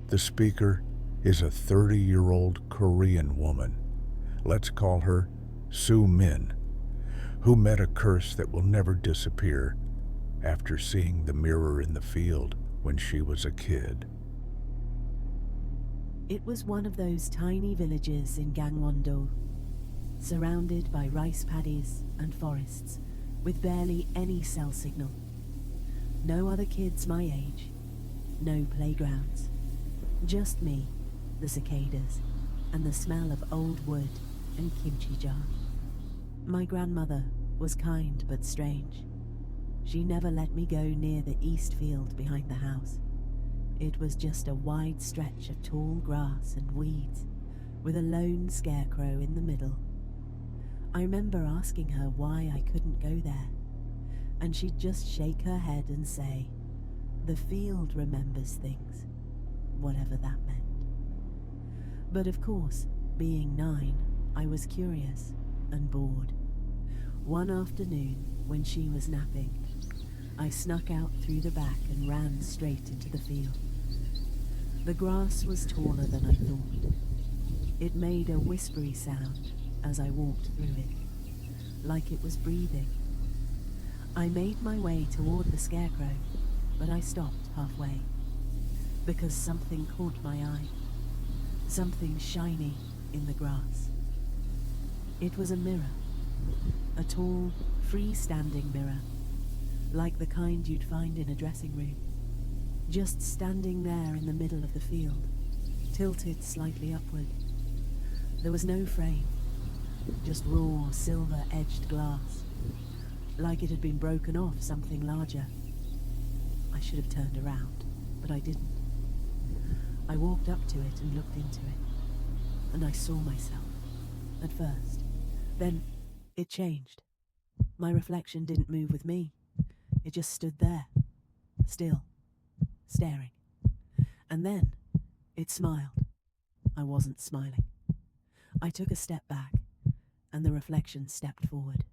The speaker is a 30-year-old Korean woman, let's call her Sue Min, who met a curse that will never disappear after seeing the mirror in the field when she was a kid. It was one of those tiny villages in Gangwon-do, surrounded by rice paddies and forests, with barely any cell signal. No other kids my age, no playgrounds, just me, the cicadas, and the smell of old wood and kimchi jar. My grandmother was kind but strange. She never let me go near the east field behind the house. It was just a wide stretch of tall grass and weeds, with a lone scarecrow in the middle. I remember asking her why I couldn't go there, and she'd just shake her head and say, "The field remembers things," whatever that meant. But of course, being 9, I was curious and bored. One afternoon, when she was napping, I snuck out through the back and ran straight into the field. The grass was taller than I thought. It made a whispery sound as I walked through it, like it was breathing. I made my way toward the scarecrow, but I stopped halfway, because something caught my eye, something shiny in the grass. It was a mirror, a tall, freestanding mirror, like the kind you'd find in a dressing room, just standing there in the middle of the field, tilted slightly upward. There was no frame, just raw, silver-edged glass, like it had been broken off something larger. I should have turned around, but I didn't. I walked up to it and looked into it, and I saw myself, at first. Then it changed. My reflection didn't move with me. It just stood there, still, staring. And then it smiled. I wasn't smiling. I took a step back, and the reflection stepped forward.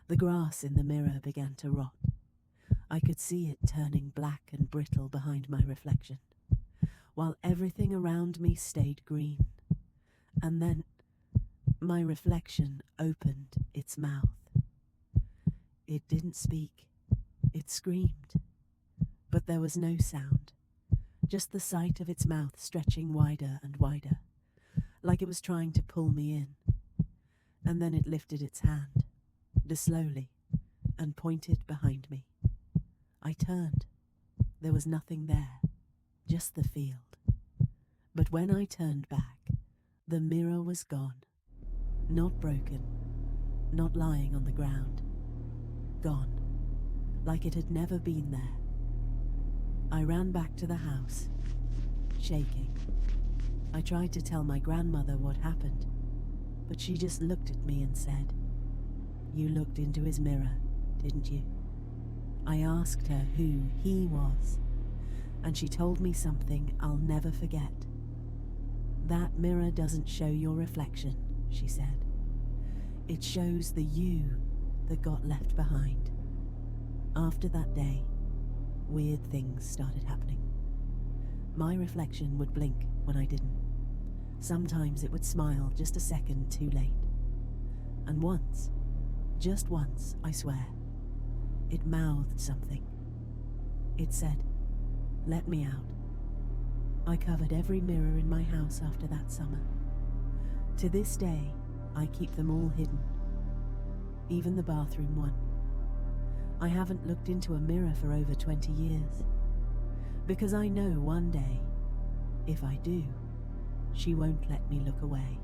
The grass in the mirror began to rot. I could see it turning black and brittle behind my reflection, while everything around me stayed green. And then my reflection opened its mouth. It didn't speak. It screamed. But there was no sound, just the sight of its mouth stretching wider and wider, like it was trying to pull me in. And then it lifted its hand, slowly, and pointed behind me. I turned. There was nothing there, just the field. But when I turned back, the mirror was gone. Not broken, not lying on the ground. Gone, like it had never been there. I ran back to the house, shaking. I tried to tell my grandmother what happened, but she just looked at me and said, "You looked into his mirror, didn't you?" I asked her who he was, and she told me something I'll never forget. "That mirror doesn't show your reflection," she said. "It shows the you that got left behind." After that day, weird things started happening. My reflection would blink when I didn't. Sometimes it would smile just a second too late. And once, just once, I swear, it mouthed something. It said, "Let me out." I covered every mirror in my house after that summer. To this day, I keep them all hidden, even the bathroom one. I haven't looked into a mirror for over 20 years, because I know one day, if I do, she won't let me look away.